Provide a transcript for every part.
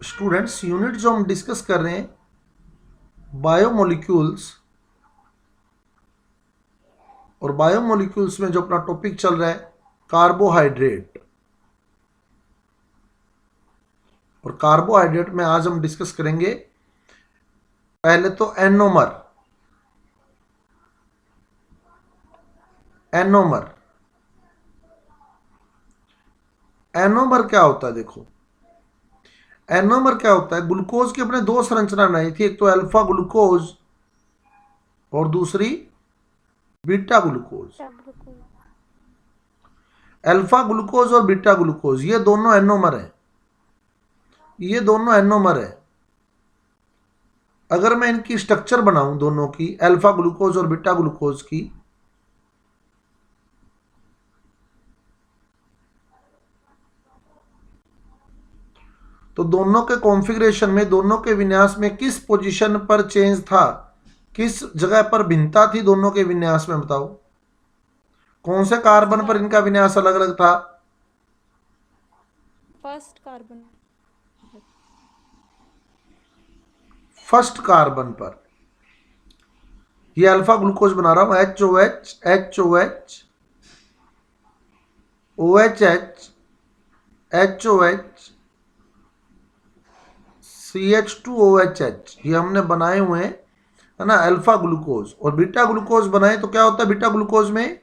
Students unit जो हम discuss कर रहे हैं बायोमोलिक्यूल्स, और बायोमोलिक्यूल्स में जो अपना टॉपिक चल रहा है कार्बोहाइड्रेट, और कार्बोहाइड्रेट में आज हम डिस्कस करेंगे पहले तो एनोमर। एनोमर एनोमर क्या होता है? देखो एनोमर क्या होता है, ग्लूकोज की अपने दो संरचना बनाई थी, एक तो अल्फा ग्लूकोज और दूसरी बीटा ग्लूकोज। अल्फा ग्लूकोज और बीटा ग्लूकोज ये दोनों एनोमर है, ये दोनों एनोमर है। अगर मैं इनकी स्ट्रक्चर बनाऊं दोनों की, अल्फा ग्लूकोज और बीटा ग्लूकोज की, तो दोनों के कॉन्फ़िगरेशन में, दोनों के विन्यास में किस पोजीशन पर चेंज था, किस जगह पर भिन्नता थी दोनों के विन्यास में? बताओ कौन से कार्बन पर इनका विन्यास अलग अलग था? First carbon. फर्स्ट कार्बन पर। ये अल्फा ग्लूकोज बना रहा हूं, HOH HOH OHH HOH CH2OHH, ये हमने बनाए हुए हैं, है ना, अल्फा ग्लूकोज। और बीटा ग्लूकोज बनाए तो क्या होता है बीटा ग्लूकोज में?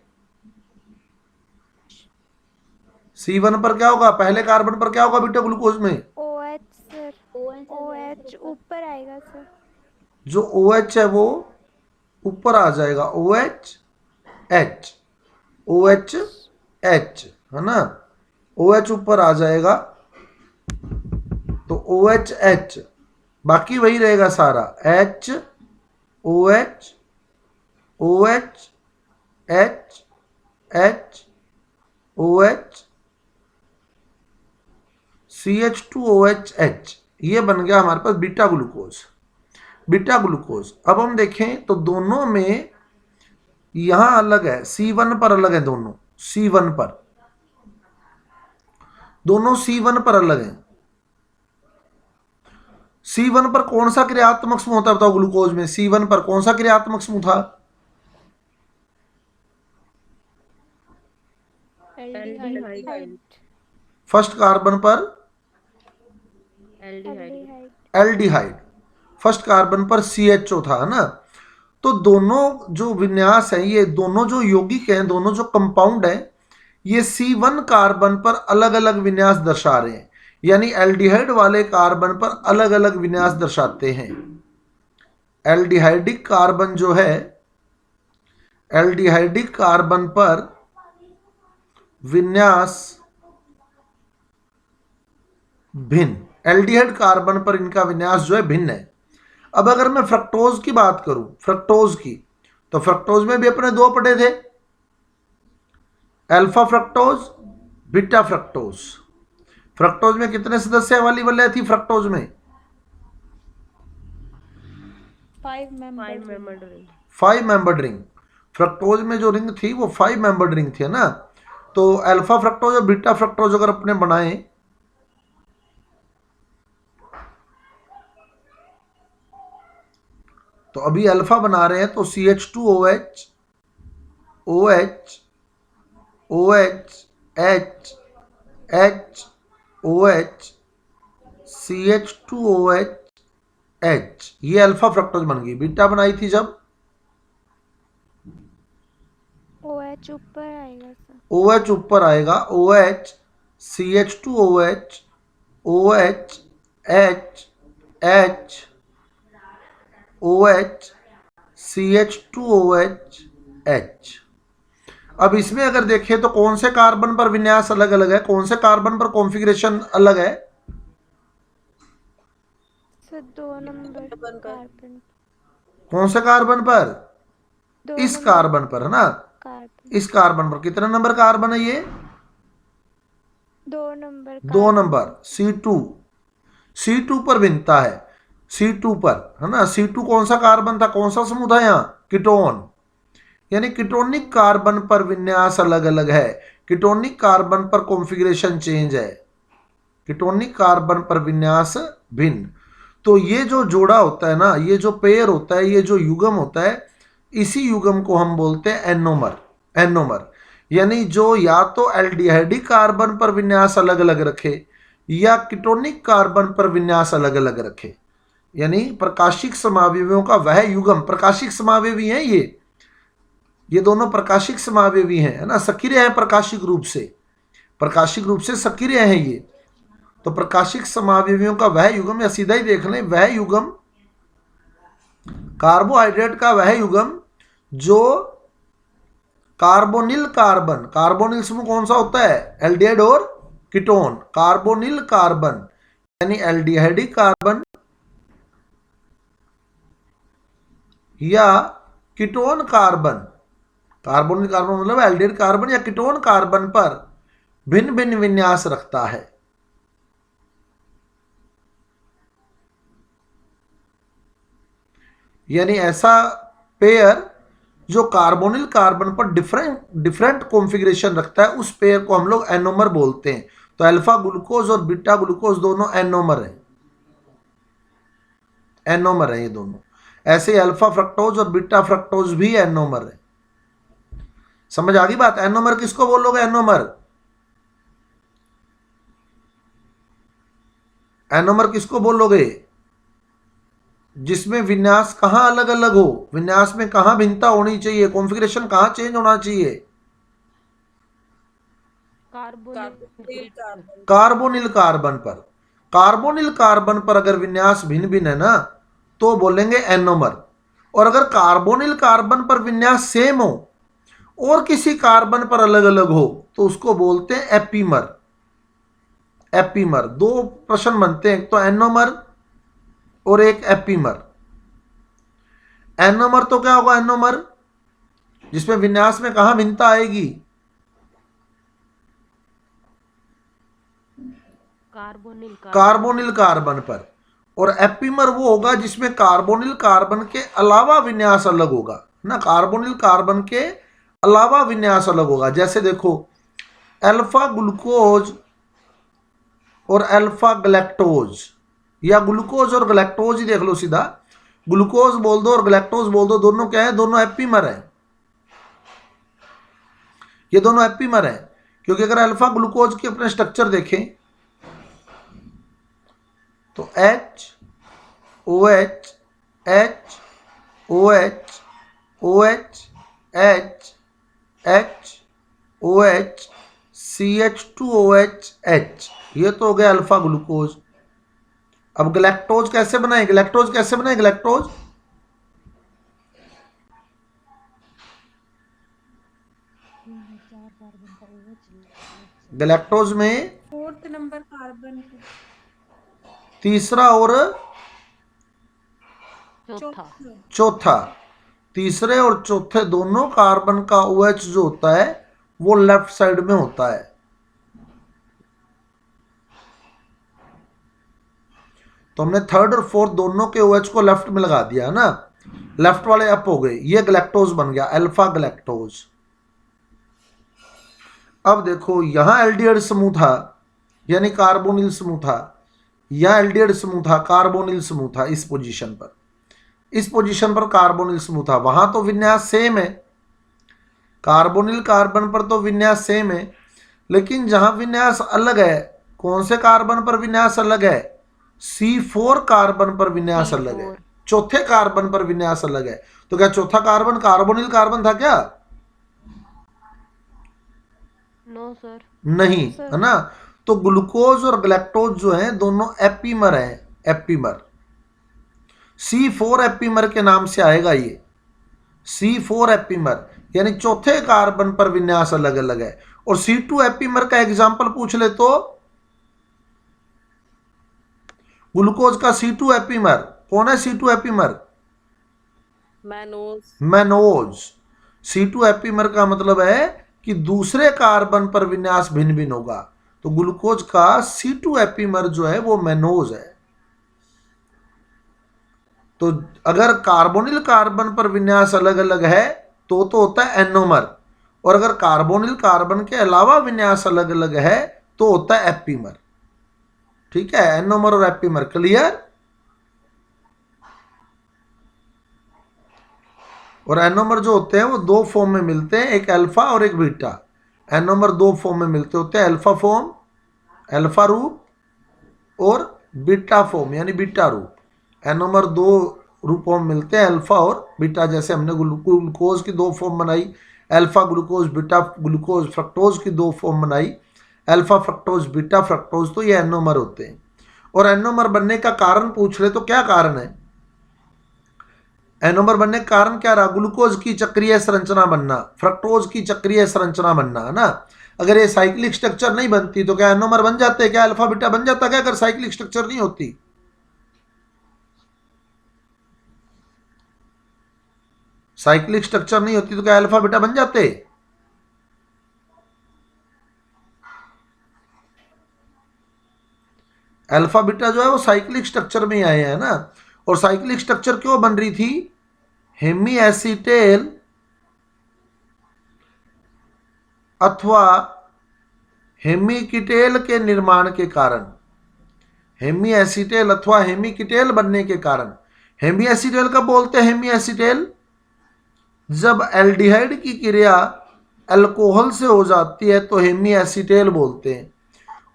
C1 पर क्या होगा, पहले कार्बन पर क्या होगा बीटा ग्लूकोज में? OH सर, OH ऊपर आएगा सर। जो OH है वो ऊपर आ जाएगा, OH है ना, OH ऊपर आ जाएगा, तो OH, बाकी वही रहेगा सारा, H OH OH H H OH CH2OHH, ये बन गया हमारे पास बीटा ग्लूकोज। बीटा ग्लूकोज अब हम देखें तो दोनों में यहां अलग है, C1 पर अलग है, दोनों C1 पर, दोनों C1 पर अलग है। C1 पर कौन सा क्रियात्मक समूह होता है बताओ? ग्लूकोज में C1 पर कौन सा क्रियात्मक समूह था? एल्डिहाइड। फर्स्ट कार्बन पर एल्डिहाइड, फर्स्ट कार्बन पर CHO था, है ना। तो दोनों जो विन्यास है, ये दोनों जो यौगिक हैं, दोनों जो कंपाउंड हैं, ये C1 कार्बन पर अलग अलग विन्यास दर्शा रहे हैं, यानी एल्डिहाइड वाले कार्बन पर अलग अलग विन्यास दर्शाते हैं। एल्डिहाइडिक कार्बन जो है, एल्डिहाइडिक कार्बन पर विन्यास भिन्न, एल्डिहाइड कार्बन पर इनका विन्यास जो है भिन्न है। अब अगर मैं फ्रक्टोज की बात करूं, फ्रक्टोज की, तो फ्रक्टोज में भी अपने दो पढ़े थे, alpha fructose beta fructose. Fructose में कितने सदस्य वाली वलय थी? फ्रक्टोज में 5 मेंबर्ड रिंग। फ्रक्टोज में जो रिंग थी वो 5 मेंबर्ड रिंग थी, है ना। तो अल्फा फ्रक्टोज और बीटा फ्रक्टोज अगर अपने बनाए, तो अभी अल्फा बना रहे हैं तो CH2OH OH OH H H OH CH2OH H, ये अल्फा फ्रक्टोज बन गई। बीटा बनाई थी जब OH ऊपर आएगा सर। OH ऊपर आएगा, OH CH2OH OH H H OH CH2OH H। अब इसमें अगर देखें तो कौन से कार्बन पर विन्यास अलग अलग है, कौन से कार्बन पर कॉन्फ़िगरेशन अलग है? Sir 2 number carbon. कौन से कार्बन पर? 2 इस नंबर कार्बन पर, है ना, कार्बन। इस कार्बन पर। कितने नंबर कार्बन है ये? 2 नंबर 2 नंबर, C2 पर भिन्नता है, C2 पर, है ना। C2 कौन सा कार्बन था, कौन सा समूह था यहाँ? कीटोन, यानी कीटोनिक कार्बन पर विन्यास अलग अलग है, कीटोनिक कार्बन पर कॉन्फ़िगरेशन चेंज है। कीटोनिक कार्बन पर विन्यास भिन्न। तो ये जो जोड़ा होता है ना, ये जो पेयर होता है, ये जो युग्म होता है, इसी युग्म को हम बोलते हैं एनोमर। एनोमर यानी जो या तो एल्डिहाइडिक कार्बन पर विन्यास अलग अलग रखे या कीटोनिक कार्बन पर विन्यास अलग अलग रखे, यानी प्रकाशिक समावयवियों का वह युग्म। प्रकाशिक समावयवी हैं ये दोनों प्रकाशिक समावयवी हैं, है ना, सक्रिय है प्रकाशिक रूप से, प्रकाशिक रूप से सक्रिय है ये। तो प्रकाशिक समावयवियों का वह युग्म, या सीधा ही देख लें वह युग्म, कार्बोहाइड्रेट का वह युग्म जो कार्बोनिल कार्बन, कार्बोनिल समूह कौन सा होता है, एल्डिहाइड और कीटोन, कार्बोनिल कार्बन यानी एल्डिहाइडिक कार्बन या कीटोन कार्बन, कार्बोनिल कार्बन मतलब एल्डिहाइड कार्बन या कीटोन कार्बन पर भिन्न भिन्न विन्यास रखता है। यानी ऐसा पेयर जो कार्बोनिल कार्बन पर डिफरेंट कॉन्फ़िगरेशन रखता है, उस पेयर को हम लोग एनोमर बोलते हैं। तो अल्फा ग्लूकोज और बीटा ग्लूकोज दोनों एनोमर हैं, एनोमर है ये दोनों। ऐसे ही अल्फा फ्रक्टोज और बीटा फ्रक्टोज भी एनोमर है। समझ आ गई बात? एनोमर किसको बोलोगे? एनोमर, एनोमर किसको बोलोगे? जिसमें विन्यास कहां अलग अलग हो, विन्यास में कहां भिन्नता होनी चाहिए, कॉन्फ़िगरेशन कहां चेंज होना चाहिए? कार्बोनिल कार्बन पर। कार्बोनिल कार्बन पर अगर विन्यास भिन्न भिन्न है ना, तो बोलेंगे एनोमर। और अगर कार्बोनिल कार्बन पर विन्यास सेम हो और किसी कार्बन पर अलग अलग हो, तो उसको बोलते हैं एपीमर। एपीमर दो प्रश्न बनते हैं, एक तो एनोमर और एक एपीमर। एनोमर तो क्या होगा? एनोमर जिसमें विन्यास में कहां भिन्नता आएगी? कार्बोनिल कार्बन पर। और एपीमर वो होगा जिसमें कार्बोनिल कार्बन के अलावा विन्यास अलग होगा ना, कार्बोनिल कार्बन के अलावा विन्यास अलग होगा। जैसे देखो अल्फा ग्लूकोज और अल्फा गलैक्टोज, या ग्लूकोज और गलैक्टोज ही देख लो सीधा, ग्लूकोज बोल दो और गलैक्टोज बोल दो, दोनों क्या है? दोनों एपीमर है। ये दोनों एपीमर है, क्योंकि अगर अल्फा ग्लूकोज के अपने स्ट्रक्चर देखें तो H OH H OH OH H H OH CH2OH H, ये तो हो गया अल्फा ग्लूकोज। अब गलैक्टोज कैसे बनाए? गलैक्टोज कैसे बनाए? गलैक्टोज गलैक्टोज में 4th नंबर कार्बन पे तीसरा और चौथा, तीसरे और चौथे दोनों कार्बन का OH जो होता है वो लेफ्ट साइड में होता है। तो हमने थर्ड और फोर्थ दोनों के OH को लेफ्ट में लगा दिया ना, लेफ्ट वाले अप हो गए, ये गलैक्टोज बन गया, अल्फा गलैक्टोज। अब देखो यहां एल्डिहाइड समूह था यानी कार्बोनिल समूह था, यहां एल्डिहाइड समूह था, कार्बोनिल समूह था। इस पोजीशन पर कार्बोनिल समूह था, वहां तो विन्यास सेम है, कार्बोनिल कार्बन पर तो विन्यास सेम है, लेकिन जहां विन्यास अलग है, कौन से कार्बन पर विन्यास अलग है? C4 कार्बन पर विन्यास अलग है, चौथे कार्बन पर विन्यास अलग है। तो क्या चौथा कार्बन कार्बोनिल कार्बन था क्या? नो सर, नहीं, है ना। तो ग्लूकोज और गलैक्टोज जो हैं दोनों एपीमर हैं, एपीमर। C4 एपीमर के नाम से आएगा ये, C4 एपीमर, यानी चौथे कार्बन पर विन्यास अलग अलग है। और C2 एपीमर का एग्जाम्पल पूछ ले तो ग्लूकोज का C2 एपीमर कौन है? C2 epimer mannose. C2 epimer का मतलब है कि दूसरे कार्बन पर विन्यास भिन्न भिन्न होगा। तो ग्लूकोज का C2 एपीमर जो है वो मैनोज है। तो अगर कार्बोनिल कार्बन पर विन्यास अलग अलग है तो होता है एनोमर, और अगर कार्बोनिल कार्बन के अलावा विन्यास अलग अलग है तो होता है एपीमर। ठीक है, एनोमर और एपीमर। क्लियर? और एनोमर जो होते हैं वो दो फॉर्म में मिलते हैं, एक अल्फा और एक बीटा। एनोमर दो फॉर्म में मिलते होते हैं, अल्फा फॉर्म, अल्फा रूप, और बीटा फॉर्म यानी बीटा रूप। एनोमर दो रूपों में मिलते हैं, अल्फा और बीटा। जैसे हमने ग्लूकोज की दो फॉर्म बनाई, alpha glucose, beta glucose. Fructose की दो फॉर्म बनाई, अल्फा फ्रक्टोज, बीटा फ्रक्टोज। तो ये एनोमर होते हैं। और एनोमर बनने का कारण पूछ रहे तो क्या कारण है? एनोमर बनने का कारण क्या रहा? ग्लूकोज की चक्रीय संरचना बनना, फ्रक्टोज की चक्रीय संरचना बनना, है ना। अगर ये साइक्लिक स्ट्रक्चर नहीं बनती तो क्या एनोमर बन जाते? क्या अल्फा बीटा बन जाता क्या अगर साइक्लिक स्ट्रक्चर नहीं होती? साइक्लिक स्ट्रक्चर नहीं होती तो क्या अल्फा बीटा बन जाते? अल्फा बीटा जो है वो साइक्लिक स्ट्रक्चर में ही आए हैं ना। और साइक्लिक स्ट्रक्चर क्यों बन रही थी? हेमी एसीटेल अथवा हेमिकिटेल के निर्माण के कारण। हेमी एसीटेल अथवा हेमिकिटेल बनने के कारण। हेमी एसीटेल कब बोलते हैं? हेमी एसीटेल जब एल्डिहाइड की क्रिया अल्कोहल से हो जाती है तो हेमी एसीटेल बोलते हैं।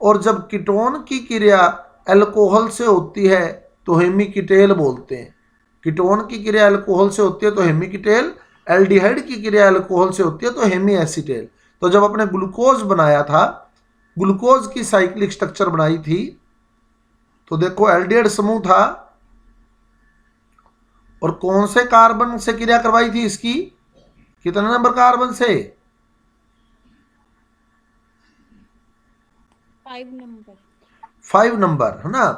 और जब कीटोन की क्रिया अल्कोहल से होती है तो हेमिकिटेल बोलते हैं। कीटोन की क्रिया अल्कोहल से होती है तो हेमिकिटेल, एल्डिहाइड की क्रिया अल्कोहल से होती है तो हेमी एसीटेल। तो जब अपने ग्लूकोज बनाया था, ग्लूकोज की साइक्लिक स्ट्रक्चर बनाई थी, तो देखो एल्डिहाइड समूह था और कौन से कार्बन से क्रिया करवाई थी इसकी? कितने नंबर कार्बन से? 5 नंबर। 5 नंबर, है ना।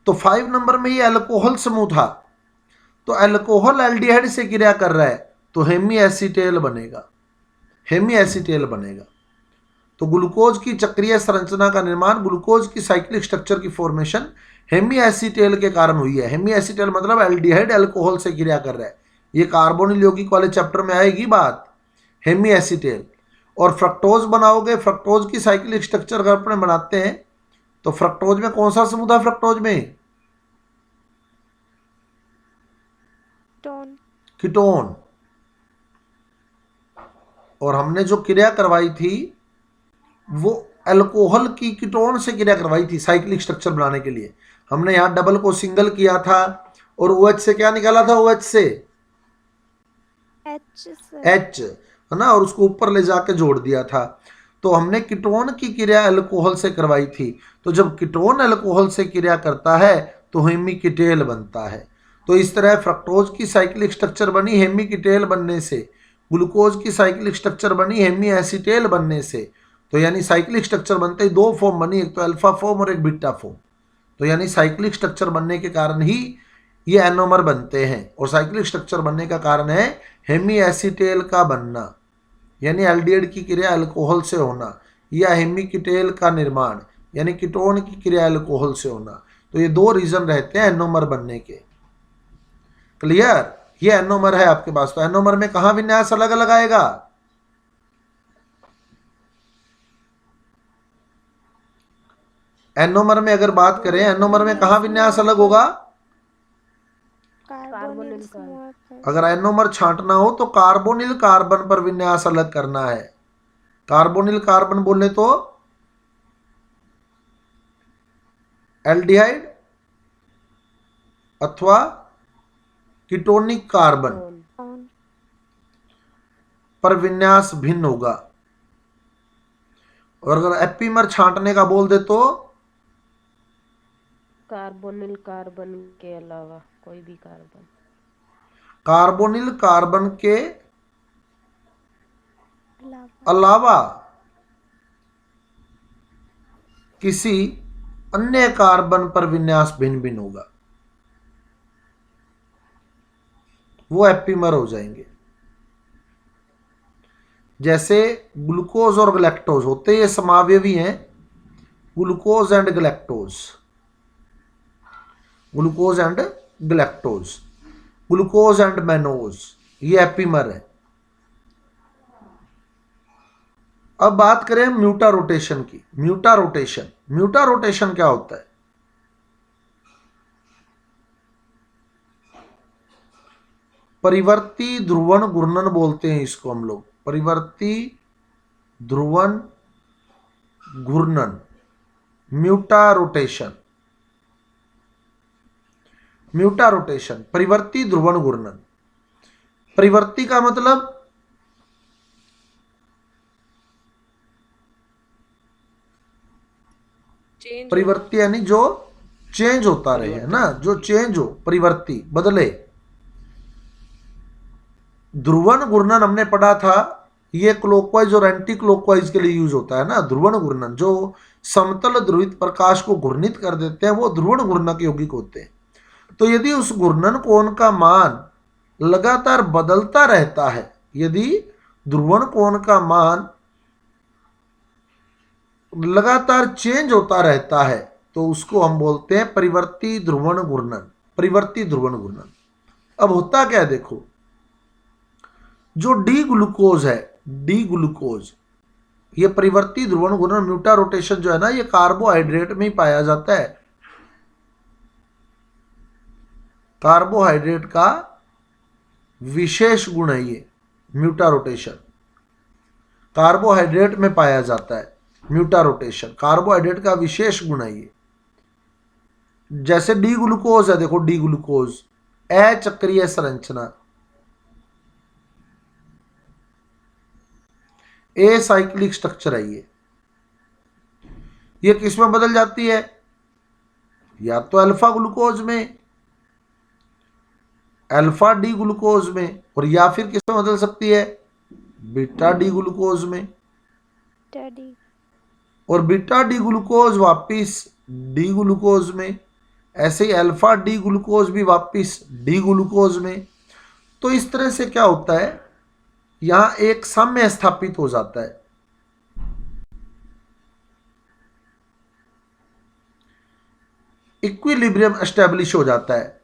तो 5 नंबर में ये अल्कोहल समूह था, तो अल्कोहल एल्डिहाइड से क्रिया कर रहा है तो हेमी एसीटेल बनेगा, हेमी एसीटेल बनेगा। तो ग्लूकोज की चक्रीय संरचना का निर्माण, ग्लूकोज की साइक्लिक स्ट्रक्चर की फॉर्मेशन हेमी एसीटेल के कारण हुई है। हेमी एसीटेल मतलब एल्डिहाइड अल्कोहल से क्रिया कर रहा है। ये कार्बोनिल यौगिक वाले चैप्टर में आएगी बात, हेमी एसीटेल। और फ्रक्टोज बनाओगे, फ्रक्टोज की साइक्लिक स्ट्रक्चर अगर अपने बनाते हैं तो फ्रक्टोज में कौन सा समूह था? फ्रक्टोज में कीटोन। और हमने जो क्रिया करवाई थी वो अल्कोहल की कीटोन से क्रिया करवाई थी साइक्लिक स्ट्रक्चर बनाने के लिए। हमने यहां डबल को सिंगल किया था और OH से क्या निकाला था? OH से H, है ना, और उसको ऊपर ले जाके जोड़ दिया था। तो हमने कीटोन की क्रिया अल्कोहल से करवाई थी। तो जब कीटोन अल्कोहल से क्रिया करता है तो हेमिकिटेल बनता है। तो इस तरह फ्रक्टोज की साइक्लिक स्ट्रक्चर बनी हेमिकिटेल बनने से, ग्लूकोज की साइक्लिक स्ट्रक्चर बनी हेमी एसीटेल बनने से। तो यानी साइक्लिक स्ट्रक्चर बनते ही दो फॉर्म बनी, एक तो अल्फा फॉर्म और एक बीटा फॉर्म। तो यानी साइक्लिक स्ट्रक्चर बनने के कारण ही ये एनोमर बनते हैं। और साइक्लिक स्ट्रक्चर बनने का कारण है हेमी एसीटेल का बनना, यानी एल्डिहाइड की क्रिया अल्कोहल से होना, या हेमिकिटेल का निर्माण यानी कीटोन की क्रिया अल्कोहल से होना। तो ये दो रीजन रहते हैं एनोमर बनने के। क्लियर? ये एनोमर है आपके पास। तो एनोमर में कहां विन्यास अलग अलग आएगा? एनोमर में अगर बात करें, एनोमर में कहां विन्यास अलग होगा? कार्बोनिल समूह पर। अगर एनोमर छांटना हो तो कार्बोनिल कार्बन पर विन्यास अलग करना है। कार्बोनिल कार्बन बोले तो एल्डिहाइड अथवा कीटोनिक कार्बन पर विन्यास भिन्न होगा। और अगर एपीमर छांटने का बोल दे तो कार्बोनिल कार्बन के अलावा कोई भी कार्बन। कार्बोनिल कार्बन के अलावा किसी अन्य कार्बन पर विन्यास भिन्न भिन्न होगा, वो एपीमर हो जाएंगे। जैसे ग्लूकोज और गलैक्टोज होते, ये समावयवी हैं, glucose and गलैक्टोज, glucose and गलैक्टोज, glucose and mannose, ये एपीमर है। अब बात करें म्यूटा रोटेशन की। म्यूटा रोटेशन, म्यूटा रोटेशन क्या होता है? परिवर्ती ध्रुवण घूर्णन बोलते हैं इसको हम लोग, परिवर्ती ध्रुवण घूर्णन, म्यूटा रोटेशन, म्यूटा रोटेशन, परिवर्ती ध्रुवण घूर्णन। परिवर्ती का मतलब परिवर्ती यानी जो चेंज होता रहे, है ना, जो चेंज हो, परिवर्ती बदले। ध्रुवण घूर्णन हमने पढ़ा था, ये क्लॉकवाइज और एंटी क्लॉकवाइज के लिए यूज होता है ना। ध्रुवण घूर्णन जो समतल ध्रुवित प्रकाश को घूर्णित कर देते हैं वो ध्रुवण घूर्णक यौगिक होते हैं। तो यदि उस घूर्णन कोण का मान लगातार बदलता रहता है, यदि ध्रुवण कोण का मान लगातार चेंज होता रहता है तो उसको हम बोलते हैं परिवर्ती ध्रुवण घूर्णन, परिवर्ती ध्रुवण घूर्णन। अब होता क्या है देखो, जो डी ग्लूकोज है, डी ग्लूकोज, ये परिवर्ती ध्रुवण घूर्णन म्यूटा रोटेशन जो है ना, ये कार्बोहाइड्रेट में ही पाया जाता है। कार्बोहाइड्रेट का विशेष गुण है ये म्यूटा रोटेशन, कार्बोहाइड्रेट में पाया जाता है म्यूटा रोटेशन, कार्बोहाइड्रेट का विशेष गुण है ये। जैसे डी ग्लूकोज है, देखो डी ग्लूकोज अचक्रीय संरचना, ए साइक्लिक स्ट्रक्चर है ये किस में बदल जाती है, या तो अल्फा ग्लूकोज में, अल्फा डी ग्लूकोज में, और या फिर किस में बदल सकती है, बीटा डी ग्लूकोज में, और बीटा डी ग्लूकोज वापिस डी ग्लूकोज में, ऐसे ही अल्फा डी ग्लूकोज भी वापिस डी ग्लूकोज में। तो इस तरह से क्या होता है, यहां एक साम्य स्थापित हो जाता है। इक्विलिब्रियम एस्टेब्लिश हो जाता है,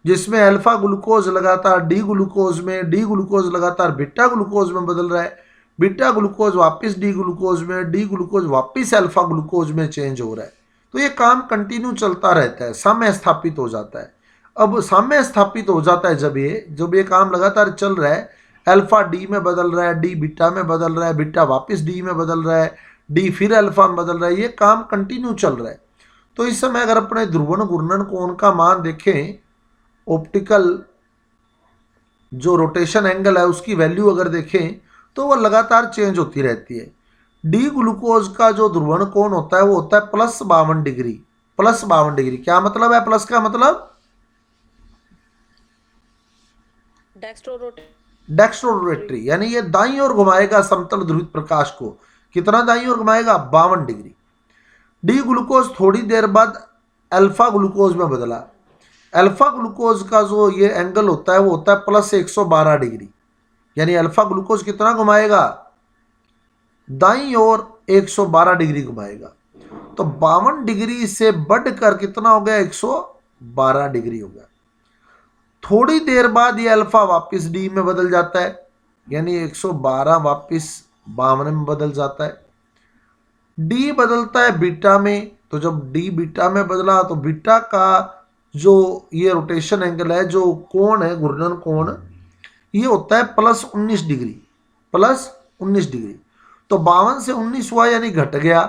जिसमें अल्फा ग्लूकोज लगातार डी ग्लूकोज में, डी ग्लूकोज लगातार बीटा ग्लूकोज में बदल रहा है, बीटा ग्लूकोज वापस डी ग्लूकोज में, डी ग्लूकोज वापस अल्फा ग्लूकोज में चेंज हो रहा है। तो ये काम कंटिन्यू चलता रहता है, साम्य स्थापित हो जाता है। अब साम्य स्थापित हो जाता है जब ये काम लगातार चल रहा है, अल्फा डी में बदल रहा है, डी बीटा में बदल रहा है, बीटा वापस डी में बदल रहा है, डी फिर अल्फा में बदल रहा है, ये काम कंटिन्यू चल रहा है। तो इस समय अगर अपने ध्रुवण घूर्णन कोण का मान देखें, ऑप्टिकल जो रोटेशन एंगल है उसकी वैल्यू अगर देखें तो वो लगातार चेंज होती रहती है। डी ग्लूकोज का जो ध्रुवण कोण होता है वो होता है +52 डिग्री, +52 डिग्री। क्या मतलब है प्लस का मतलब, डेक्स्ट्रोरोटेटरी, यानी ये दाईं ओर घुमाएगा समतल ध्रुवित प्रकाश को। कितना दाईं ओर घुमाएगा, 52 डिग्री। डी ग्लूकोज थोड़ी देर बाद अल्फा ग्लूकोज में बदला, अल्फा ग्लूकोज का जो ये एंगल होता है वो होता है +112 डिग्री, यानी अल्फा ग्लूकोज कितना घुमाएगा, दाईं ओर 112 डिग्री घुमाएगा। तो 52 डिग्री से बढ़कर कितना हो गया, 112 डिग्री हो गया। थोड़ी देर बाद ये अल्फा वापस डी में बदल जाता है, यानी 112 वापस 52 में बदल जाता है। डी बदलता है बीटा में, तो जब डी बीटा में बदला तो बीटा का जो ये रोटेशन एंगल है, जो कोण है घूर्णन कोण, ये होता है +19 डिग्री, +19 डिग्री। तो 52 से 19 हुआ यानी घट गया,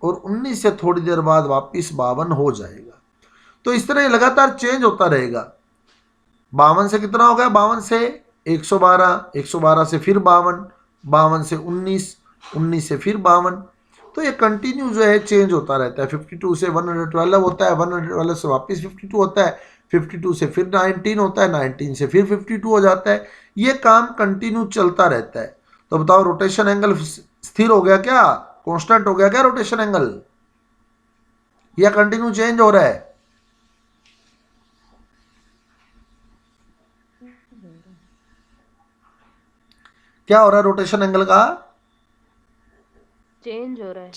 और 19 से थोड़ी देर बाद वापस 52 हो जाएगा। तो इस तरह लगातार चेंज होता रहेगा। 52 से कितना हो गया, 52 से 112, 112 से फिर 52, 52 से 19, 19 से फिर 52। तो ये कंटिन्यू जो है चेंज होता रहता है। 52 से 112 होता है, 112 से वापस 52 होता है, 52 से फिर 19 होता है, 19 से फिर 52 हो जाता है। ये काम कंटिन्यू चलता रहता है। तो बताओ रोटेशन एंगल स्थिर हो गया क्या, कांस्टेंट हो गया क्या रोटेशन एंगल, या कंटिन्यू चेंज हो रहा है? क्या हो रहा है रोटेशन एंगल का, चेंज हो रहा है,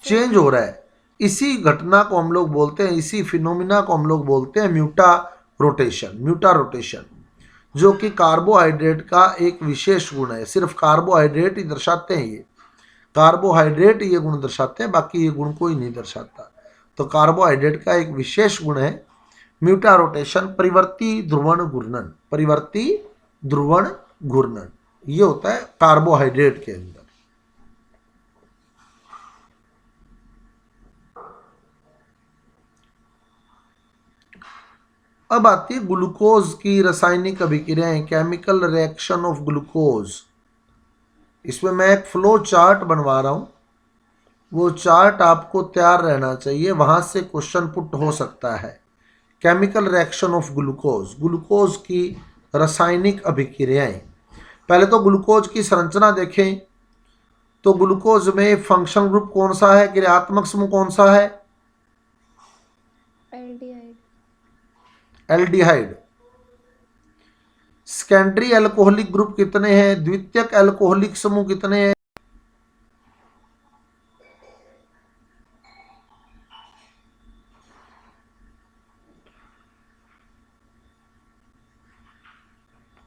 चेंज हो रहा है। इसी घटना को हम लोग बोलते हैं, इसी फिनोमिना को हम लोग बोलते हैं म्यूटा रोटेशन, म्यूटा रोटेशन, जो कि कार्बोहाइड्रेट का एक विशेष गुण है। सिर्फ कार्बोहाइड्रेट ही दर्शाते हैं, ये कार्बोहाइड्रेट ये गुण दर्शाते हैं, बाकी ये गुण कोई नहीं दर्शाता। तो कार्बोहाइड्रेट का एक विशेष गुण है म्यूटा रोटेशन, परिवर्ती ध्रुवण घूर्णन, परिवर्ती ध्रुवण घूर्णन, ये होता है कार्बोहाइड्रेट के अंदर। अब आती है ग्लूकोज की रासायनिक अभिक्रियाएं, केमिकल रिएक्शन ऑफ ग्लूकोज। इसमें मैं एक फ्लो चार्ट बनवा रहा हूं, वो चार्ट आपको तैयार रहना चाहिए, वहां से क्वेश्चन पुट हो सकता है। Chemical reaction of glucose, glucose की रासायनिक अभिक्रियाएं। पहले तो ग्लूकोज की संरचना देखें, तो ग्लूकोज में फंक्शनल ग्रुप कौन सा है, क्रियात्मक समूह कौन सा है? Aldehyde. Aldehyde. Secondary alcoholic group कितने हैं, द्वितीयक अल्कोहलिक समूह कितने हैं?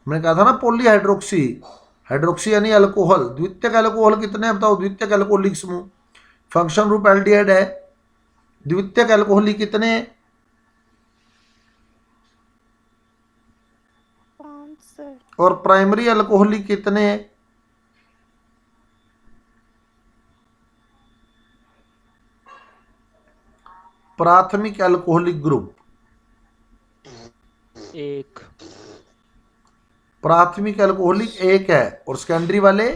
मैंने कहा था ना पॉलीहाइड्रोक्सी, हाइड्रोक्सी यानी अल्कोहल, द्वितीयक अल्कोहल कितने हैं बताओ, द्वितीयक अल्कोहलिक समूह, फंक्शन ग्रुप एल्डिहाइड है, द्वितीयक अल्कोहलिक कितने हैं? 5 सर। और प्राइमरी अल्कोहलिक कितने हैं? प्राथमिक अल्कोहलिक ग्रुप, एक। प्राथमिक अल्कोहलिक एक है, और सेकेंडरी वाले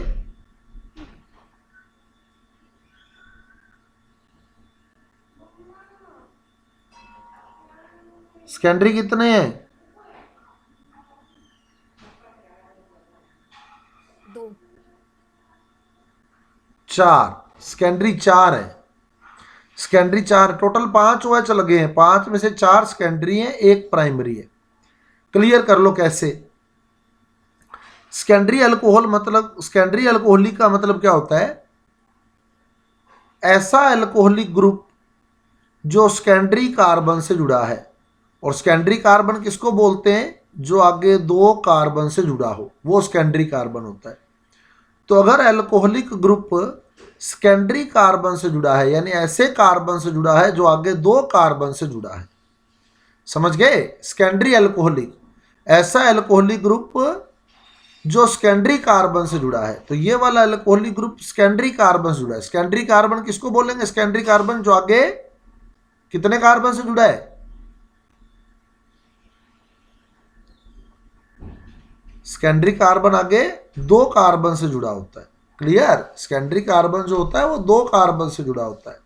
सेकेंडरी कितने हैं? 2। 4, सेकेंडरी 4 है, सेकेंडरी 4, टोटल 5 OH लगे हैं, 5 में से 4 सेकेंडरी हैं, 1 प्राइमरी है। क्लियर कर लो कैसे। सेकेंडरी अल्कोहल मतलब, सेकेंडरी अल्कोहलिक का मतलब क्या होता है? ऐसा अल्कोहलिक ग्रुप जो सेकेंडरी कार्बन से जुड़ा है, और सेकेंडरी कार्बन किसको बोलते हैं? जो आगे 2 कार्बन से जुड़ा हो, वो सेकेंडरी कार्बन होता है। तो अगर अल्कोहलिक ग्रुप सेकेंडरी कार्बन से जुड़ा है, यानी ऐसे कार्बन से जुड़ा है जो आगे 2 कार्बन से जुड़ा है, समझ गए? सेकेंडरी अल्कोहलिक, ऐसा अल्कोहलिक ग्रुप जो सेकेंडरी कार्बन से जुड़ा है। तो ये वाला अल्कोहलिक ग्रुप सेकेंडरी कार्बन से जुड़ा है। सेकेंडरी कार्बन किसको बोलेंगे? सेकेंडरी कार्बन जो आगे कितने कार्बन से जुड़ा है? सेकेंडरी कार्बन आगे 2 कार्बन से जुड़ा होता है। क्लियर? सेकेंडरी कार्बन जो होता है वो 2 कार्बन से जुड़ा होता है।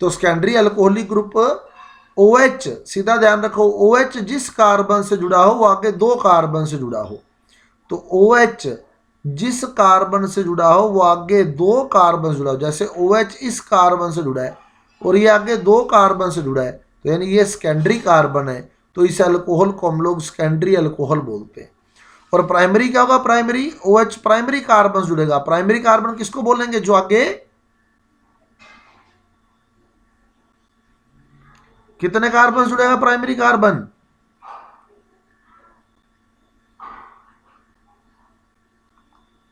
तो सेकेंडरी अल्कोहलिक ग्रुप OH, सीधा ध्यान रखो, OH जिस कार्बन से जुड़ा हो वो आगे 2 कार्बन से जुड़ा हो। तो OH जिस कार्बन से जुड़ा हो वो आगे 2 कार्बन से जुड़ा हो। जैसे OH इस कार्बन से जुड़ा है और ये आगे 2 कार्बन से जुड़ा है, तो यानी ये सेकेंडरी कार्बन है, तो इस अल्कोहल को हम लोग सेकेंडरी अल्कोहल बोलते हैं। और प्राइमरी क्या होगा? प्राइमरी, OH प्राइमरी कार्बन से जुड़ेगा। प्राइमरी कार्बन किसको बोलेंगे? जो आगे कितने कार्बन से जुड़ेगा? प्राइमरी कार्बन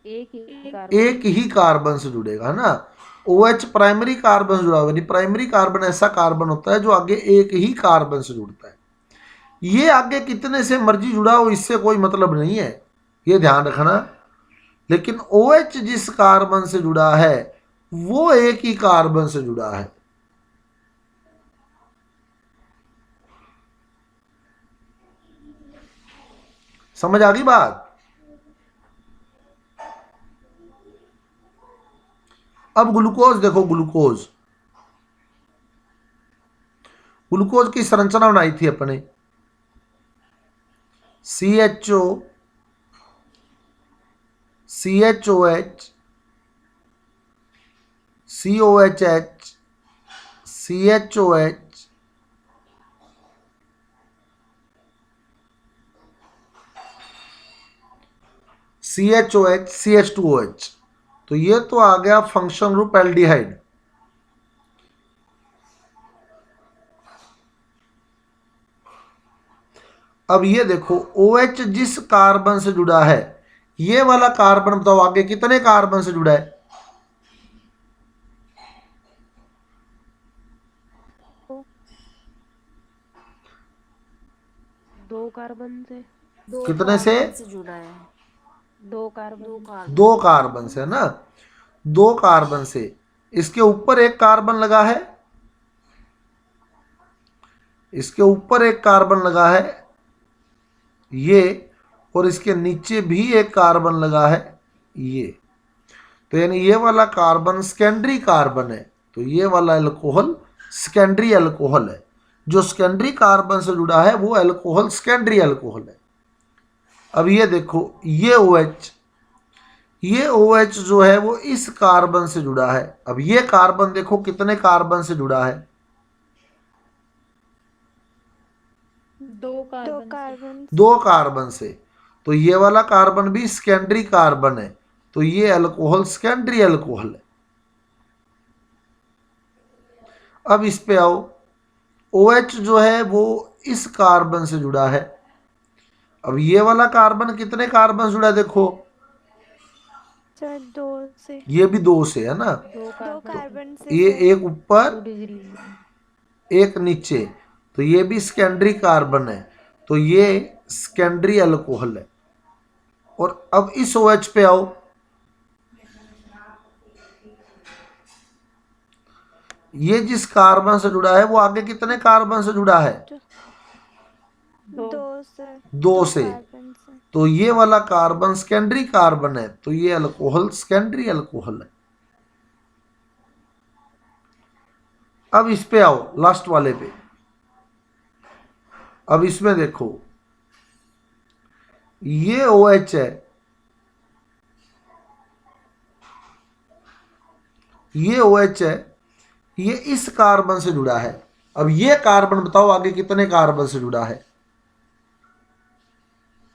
एक ही कार्बन से जुड़ेगा, है ना। OH प्राइमरी कार्बन से जुड़ा हुआ, यानी प्राइमरी कार्बन ऐसा कार्बन होता है जो आगे एक ही कार्बन से जुड़ता है। ये आगे कितने से मर्जी जुड़ा हो, इससे कोई मतलब नहीं है, ये ध्यान रखना। लेकिन OH जिस कार्बन से जुड़ा है वो एक ही कार्बन से जुड़ा है। समझ आ गई बात? अब ग्लूकोज देखो, ग्लूकोज, ग्लूकोज की संरचना बनाई थी अपने, CHO, CHOH, COHH, CHOH, CHOH, CH2OH। तो ये तो आ गया फंक्शन ग्रुप एल्डिहाइड। अब ये देखो, OH जिस कार्बन से जुड़ा है, ये वाला कार्बन बताओ आगे कितने कार्बन से जुड़ा है? दो कार्बन से। कितने से? से जुड़ा है। दो कार्बन। दो कार्बन से ना, दो कार्बन से। इसके ऊपर एक कार्बन लगा है, इसके ऊपर एक कार्बन लगा है ये, और इसके नीचे भी एक कार्बन लगा है ये। तो यानी ये वाला कार्बन सेकेंडरी कार्बन है, तो ये वाला अल्कोहल सेकेंडरी अल्कोहल है। जो सेकेंडरी कार्बन से जुड़ा है वो अल्कोहल सेकेंडरी अल्कोहल है। अब ये देखो, ये OH, ये OH जो है वो इस कार्बन से जुड़ा है। अब ये कार्बन देखो कितने कार्बन से जुड़ा है? दो कार्बन। दो कार्बन से। तो ये वाला कार्बन भी सेकेंडरी कार्बन है, तो ये अल्कोहल सेकेंडरी अल्कोहल है। अब इस पे आओ, OH जो है वो इस कार्बन से जुड़ा है। अब ये वाला कार्बन कितने कार्बन से जुड़ा है देखो, सर दो से। ये भी दो से है ना, दो कार्बन से। ये एक ऊपर 2 डिग्री। एक नीचे, तो ये भी सेकेंडरी कार्बन है, तो ये सेकेंडरी अल्कोहल है। और अब इस OH पे आओ, ये जिस कार्बन से जुड़ा है वो आगे कितने कार्बन से जुड़ा है? दो से। तो ये वाला कार्बन सेकेंडरी कार्बन है, तो ये अल्कोहल सेकेंडरी अल्कोहल है। अब इस पे आओ, लास्ट वाले पे। अब इसमें देखो, ये OH है, ये OH है, ये इस कार्बन से जुड़ा है। अब ये कार्बन बताओ आगे कितने कार्बन से जुड़ा है?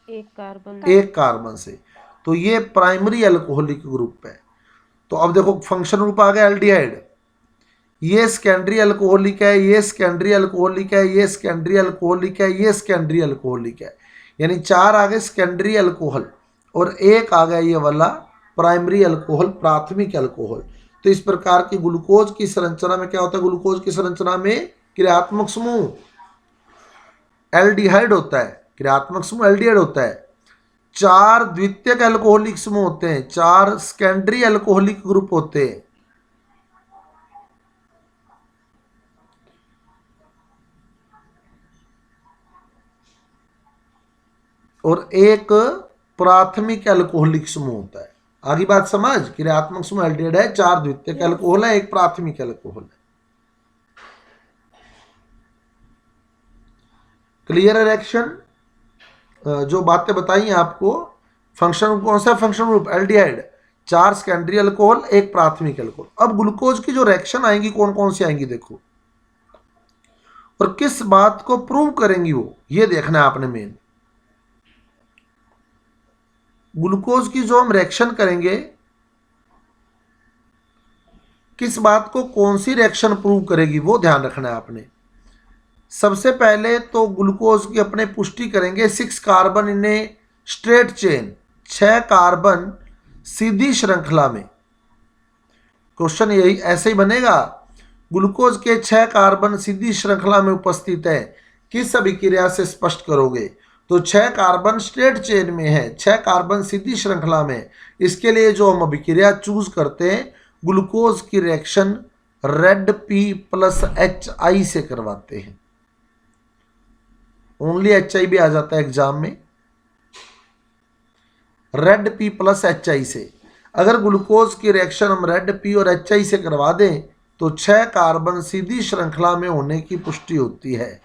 एक कार्बन। एक कार्बन से। तो ये प्राइमरी अल्कोहलिक ग्रुप है। तो अब देखो फंक्शन ग्रुप आ गया एल्डिहाइड। ये सेकेंडरी अल्कोहलिक है, ये सेकेंडरी अल्कोहलिक है, ये सेकेंडरी अल्कोहलिक है, ये सेकेंडरी अल्कोहलिक है। यानी 4 आ गए सेकेंडरी अल्कोहल और एक आ गया ये वाला प्राइमरी अल्कोहल, प्राथमिक अल्कोहल। तो इस प्रकार की ग्लूकोज की संरचना में क्या होता है? ग्लूकोज की संरचना में क्रियात्मक समूह एल्डिहाइड होता है, क्रियात्मक समूह एल्डिहाइड होता है। 4 द्वितीयक अल्कोहलिक समूह होते हैं, 4 सेकेंडरी अल्कोहलिक ग्रुप होते हैं। और एक प्राथमिक अल्कोहलिक समूह होता है। आगे बात समझ, क्रियात्मक समूह एल्डिहाइड है, 4 द्वितीयक अल्कोहल है, एक प्राथमिक अल्कोहल है। क्लियर है रिएक्शन? जो बातें बताई हैं आपको, फंक्शन कौन सा function group? Aldehyde, 4 secondary alcohol, एक प्राथमिक अल्कोहल। अब ग्लूकोज की जो रिएक्शन आएंगी कौन कौन सी आएंगी देखो, और किस बात को प्रूव करेंगी वो, ये देखना है आपने मेन। ग्लूकोज की जो हम रिएक्शन करेंगे, किस बात को कौन सी रिएक्शन प्रूव करेगी वो ध्यान रखना है आपने। सबसे पहले तो ग्लूकोज की अपने पुष्टि करेंगे 6 carbon in a straight chain, 6 carbon सीधी श्रृंखला में। क्वेश्चन यही ऐसे ही बनेगा, ग्लूकोज के 6 कार्बन सीधी श्रृंखला में उपस्थित है, किस अभिक्रिया से स्पष्ट करोगे? तो 6 कार्बन स्ट्रेट चेन में है, 6 कार्बन सीधी श्रृंखला में। इसके लिए जो हम अभिक्रिया चूज करते हैं, ग्लूकोज की reaction red P plus HI से करवाते हैं। ओनली HI भी आ जाता है एग्जाम में, रेड P प्लस HI से। अगर ग्लूकोज की रिएक्शन हम रेड P और HI से करवा दें तो 6 कार्बन सीधी श्रृंखला में होने की पुष्टि होती है।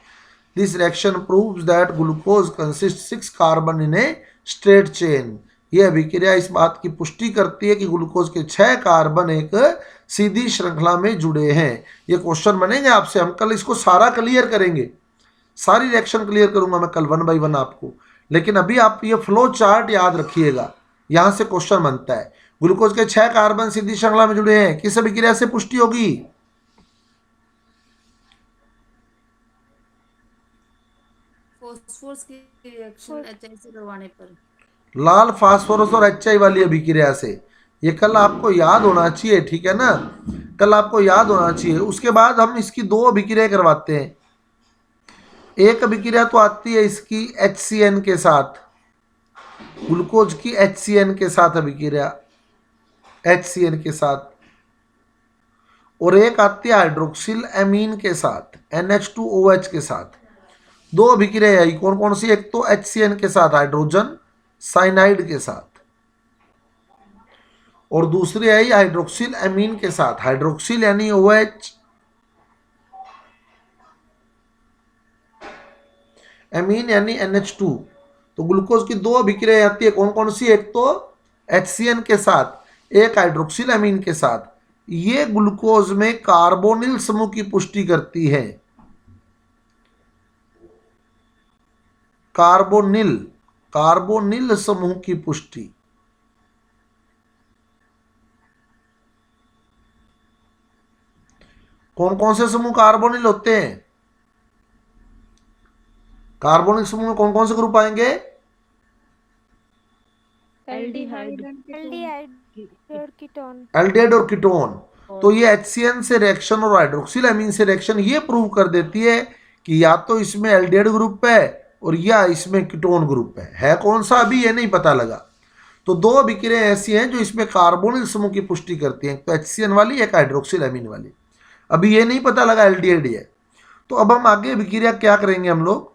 This reaction proves that glucose consist 6 carbon in a straight chain. यह अभिक्रिया इस बात की पुष्टि करती है कि ग्लूकोज के 6 कार्बन एक सीधी श्रृंखला में जुड़े हैं। ये क्वेश्चन बनेंगे आपसे, हम कल इसको सारा क्लियर करेंगे, सारी रिएक्शन क्लियर करूंगा मैं कल 1 बाय 1 आपको। लेकिन अभी आप ये फ्लो चार्ट याद रखिएगा, यहां से क्वेश्चन बनता है। ग्लूकोज के 6 कार्बन सीधी श्रृंखला में जुड़े हैं, किस अभिक्रिया से पुष्टि होगी? फॉस्फोरस की रिएक्शन HI से करवाने पर, लाल फास्फोरस और HI वाली अभिक्रिया से। ये कल आपको याद होना चाहिए, ठीक है ना, कल आपको याद होना चाहिए। उसके बाद हम इसकी 2 अभिक्रिया करवाते हैं। एक अभिक्रिया तो आती है इसकी HCN के साथ, ग्लूकोज की HCN के साथ अभिक्रिया, HCN के साथ, और एक आती है हाइड्रोक्सिल एमीन के साथ, NH2OH के साथ। दो अभिक्रिया आई, कौन कौन सी? एक तो HCN के साथ हाइड्रोजन साइनाइड के साथ, और दूसरी आई हाइड्रोक्सिल एमीन के साथ, हाइड्रोक्सिल यानी OH, एमीन यानी NH2। तो ग्लूकोज की दो अभिक्रिया आती है, कौन कौन सी? एक तो HCN के साथ, एक हाइड्रोक्सिल एमीन के साथ। ये ग्लूकोज में कार्बोनिल समूह की पुष्टि करती है, कार्बोनिल, कार्बोनिल समूह की पुष्टि। कौन कौन से समूह कार्बोनिल होते हैं? कार्बोनिल समूह में कौन कौन से ग्रुप आएंगे? एल्डिहाइड एल्डिहाइड और कीटोन। एल्डिहाइड और कीटोन। तो ये HCN से रिएक्शन और हाइड्रोक्सिल एमीन से रिएक्शन ये प्रूव कर देती है कि या तो इसमें एल्डिहाइड ग्रुप है और या इसमें कीटोन ग्रुप है कौन सा अभी ये नहीं पता लगा। तो दो अभिक्रिया ऐसी हैं जो इसमें कार्बोनिल समूह की पुष्टि करती हैं, तो HCN वाली, एक हाइड्रोक्सिल एमीन वाली। अभी ये नहीं पता लगा एल्डिहाइड है। तो अब हम आगे अभिक्रिया क्या करेंगे, हम लोग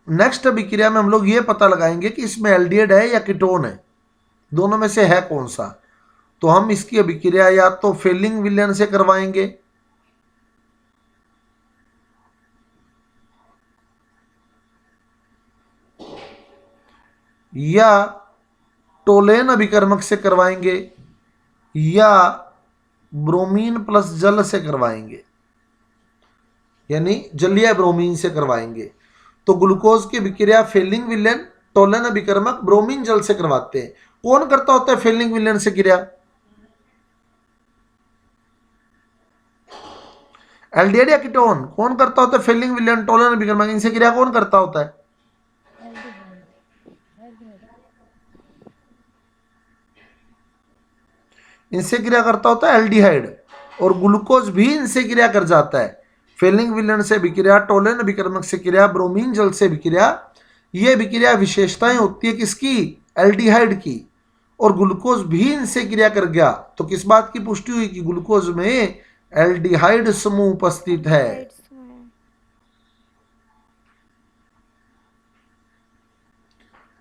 नेक्स्ट अभिक्रिया में हम लोग ये पता लगाएंगे कि इसमें एल्डिहाइड है या कीटोन है, दोनों में से है कौन सा। तो हम इसकी अभिक्रिया या तो फेलिंग विलयन से करवाएंगे, या टोलेन अभिकर्मक से करवाएंगे, या ब्रोमीन प्लस जल से करवाएंगे, यानी जलीय ब्रोमीन से करवाएंगे। तो ग्लूकोज की अभिक्रिया फेलिंग विलयन, टोलन अभिकर्मक, ब्रोमीन जल से करवाते हैं। कौन करता होता है फेलिंग विलयन से क्रिया? एल्डिहाइड या कीटोन? कौन करता होता है फेलिंग विलयन, टोलन अभिकर्मक, इनसे क्रिया कौन करता होता है? इनसे क्रिया करता होता है एल्डिहाइड, और ग्लूकोज भी इनसे क्रिया कर जाता है। फेलिंग विलयन से विक्रिया, टोलेन अभिकर्मक से क्रिया, ब्रोमीन जल से विक्रिया। ये विक्रिया विशेषताएं होती है किसकी? एल्डिहाइड की। और ग्लूकोज भी इनसे क्रिया कर गया तो किस बात की पुष्टि हुई कि ग्लूकोज में एल्डिहाइड समूह उपस्थित है।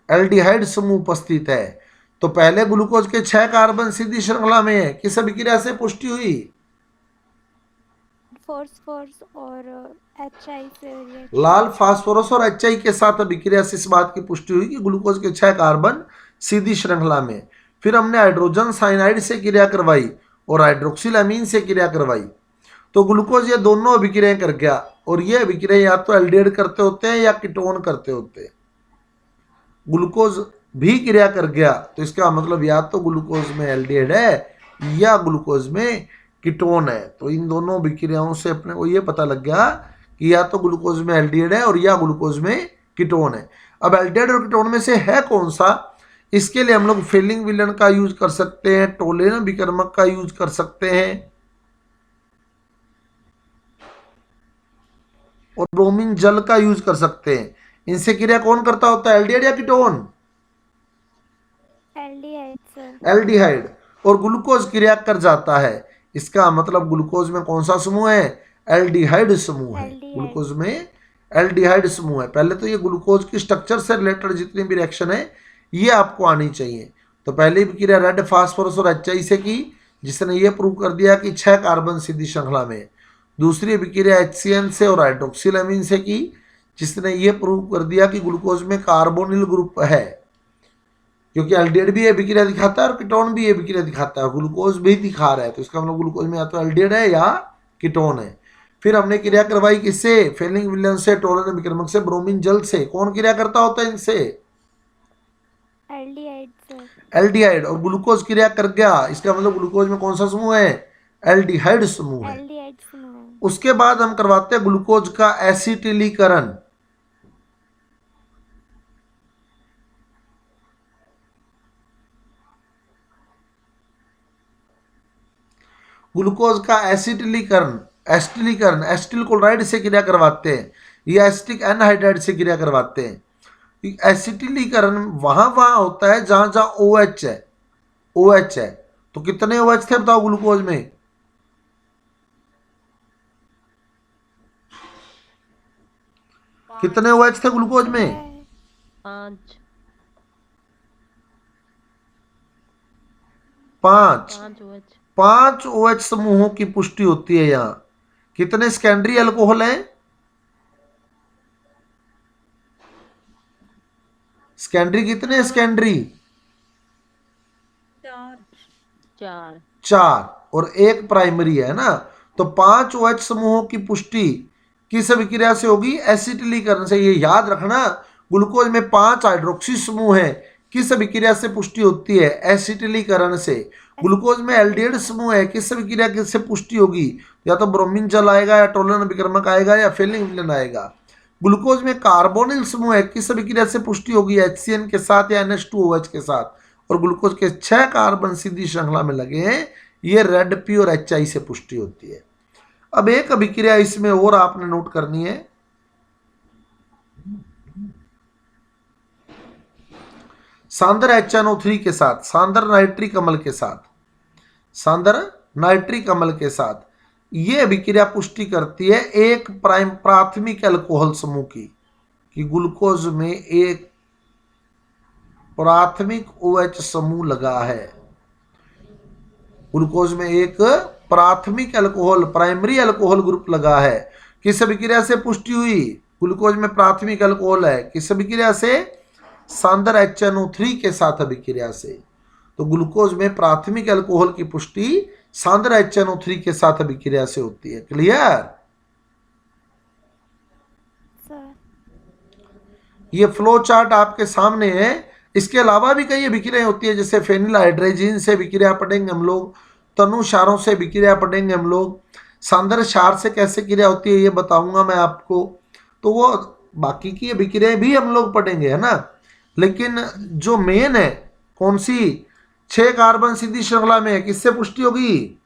एल्डिहाइड समूह उपस्थित है। तो पहले ग्लूकोज के 6 कार्बन सीधी श्रृंखला में है, किस अभिक्रिया से पुष्टि हुई? फॉस्फोरस और HI से। लाल फास्फोरस और HI के साथ अभिक्रिया से इस बात की पुष्टि हुई कि ग्लूकोज के 6 कार्बन सीधी श्रृंखला में। फिर हमने हाइड्रोजन साइनाइड से क्रिया करवाई और हाइड्रोक्सिल अमीन से क्रिया करवाई। तो ग्लूकोज ये दोनों अभिक्रियाएं कर गया, और ये अभिक्रिया या तो एल्डिहाइड करते होते हैं या कीटोन करते होते हैं। ग्लूकोज भी क्रिया कर गया तो इसका मतलब या तो ग्लूकोज में एल्डिहाइड है या ग्लूकोज में कीटोन है। तो इन दोनों अभिक्रियाओं से अपने को ये पता लग गया कि या तो ग्लूकोज में एल्डिहाइड है और या ग्लूकोज में कीटोन है। अब एल्डिहाइड और कीटोन में से है कौन सा, इसके लिए हम लोग फेलिंग विलयन का यूज कर सकते हैं, टोलेन अभिकर्मक का यूज कर सकते हैं, और ब्रोमीन जल का यूज कर सकते हैं। इनसे क्रिया कौन करता होता है, एल्डिहाइड या कीटोन? एल्डिहाइड। और ग्लूकोज क्रिया कर जाता है, इसका मतलब ग्लूकोज में कौन सा समूह है? एल्डिहाइड समूह है। ग्लूकोज में एल्डिहाइड समूह है। पहले तो ये ग्लूकोज की स्ट्रक्चर से रिलेटेड जितनी भी रिएक्शन है ये आपको आनी चाहिए। तो पहली क्रिया रेड फास्फोरस और HI से की, जिसने ये प्रूव कर दिया कि 6 कार्बन सीधी श्रृंखला में। दूसरी अभिक्रिया HCN से और हाइड्रोक्सिल अमीन से की, जिसने ये प्रूव कर दिया कि ग्लूकोज में कार्बोनिल ग्रुप है, क्योंकि एल्डिहाइड भी अभिक्रिया दिखाता है और कीटोन भी अभिक्रिया दिखाता है, ग्लूकोज भी दिखा रहा है। तो इसका मतलब ग्लूकोज में या तो एल्डिहाइड है या कीटोन है। फिर हमने क्रिया करवाई किससे? फेलिंग विलयन से, टोलेन अभिकर्मक से, ब्रोमीन जल से। कौन क्रिया करता होता है इनसे? एल्डिहाइड से। एल्डिहाइड। और ग्लूकोज क्रिया कर गया, इसका मतलब ग्लूकोज में कौन सा समूह है? एल्डिहाइड समूह है। एल्डिहाइड समूह। उसके बाद हम करवाते हैं ग्लूकोज का एसिटिलीकरण। ग्लूकोज का एसिटिलीकरण, एसिटिलीकरण एसिटिल क्लोराइड से क्रिया करवाते हैं या एसिटिक एनहाइड्राइड से क्रिया करवाते हैं। एसिटिलीकरण वहां होता है जहां जहां OH है, OH है। तो कितने OH थे बताओ ग्लूकोज में? कितने OH थे ग्लूकोज में? 5 पांच। 5 OH। 5 OH समूहों की पुष्टि होती है यहाँ। कितने सेकेंडरी अल्कोहल हैं? सेकेंडरी कितने हैं? सेकेंडरी 4। 4 और एक प्राइमरी है ना। तो 5 OH समूहों की पुष्टि किस अभिक्रिया से होगी? एसिटिलीकरण से। ये याद रखना, ग्लूकोज में 5 हाइड्रोक्सी समूह है, किस अभिक्रिया से पुष्टि होती है? एसिटिलीकरण से। ग्लूकोज में एल्डिहाइड समूह है, किस अभिक्रिया से पुष्टि होगी? या तो ब्रोमीन जल आएगा, या टोलन अभिक्रमक आएगा, या फेलिंग विलयन आएगा। ग्लूकोज में कार्बोनिल समूह है, किस अभिक्रिया से पुष्टि होगी? HCN के साथ या NH2OH के साथ। और ग्लूकोज के 6 कार्बन सीधी श्रृंखला में लगे हैं, ये रेड पी और HI से पुष्टि होती है। अब एक अभिक्रिया इसमें और आपने नोट करनी है, सांद्र HNO3 के साथ, सांद्र नाइट्रिक अम्ल के साथ, सांद्र नाइट्रिक अम्ल के साथ ये अभिक्रिया पुष्टि करती है एक प्राथमिक अल्कोहल समूह की, कि ग्लूकोज में एक प्राथमिक OH समूह लगा है। ग्लूकोज में एक प्राथमिक अल्कोहल, प्राइमरी अल्कोहल ग्रुप लगा है। किस अभिक्रिया से पुष्टि हुई? ग्लूकोज में प्राथमिक अल्कोहल है, किस अभिक्रिया से? सांद्र HNO3 के साथ अभिक्रिया से। तो ग्लूकोज में प्राथमिक अल्कोहल की पुष्टि सांद्र HNO3 के साथ अभिक्रिया से होती है। क्लियर? ये फ्लो चार्ट आपके सामने है। इसके अलावा भी कई अभिक्रियाएं होती है, जैसे फेनिल हाइड्रेजिन से अभिक्रिया पढ़ेंगे हम लोग, तनु क्षारों से अभिक्रिया पढ़ेंगे हम लोग, सांद्र क्षार से कैसे क्रिया होती है ये बताऊंगा मैं आपको। तो वो बाकी की अभिक्रियाएं भी हम लोग पढ़ेंगे, है ना। लेकिन जो मेन है कौन सी? 6 कार्बन सीधी श्रृंखला में है, किससे पुष्टि होगी?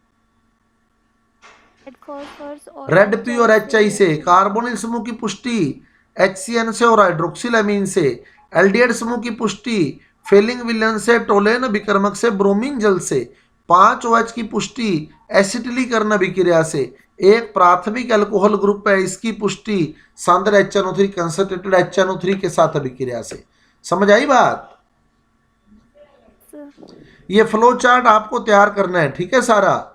रेड पी और HI से। कार्बोनिल समूह की पुष्टि HCN से और हाइड्रोक्सिल अमीन से। एल्डिहाइड समूह की पुष्टि फेलिंग विलयन से, टोलेन अभिक्रमक से, ब्रोमीन जल से। 5 OH की पुष्टि एसिटिलीकरण अभिक्रिया से। एक प्राथमिक अल्कोहल ग्रुप है, इसकी पुष्टि सांद्र HNO3 कंसंट्रेटेड HNO3 के साथ अभिक्रिया से। समझ आई बात? ये फ्लो चार्ट आपको तैयार करना है, ठीक है सारा।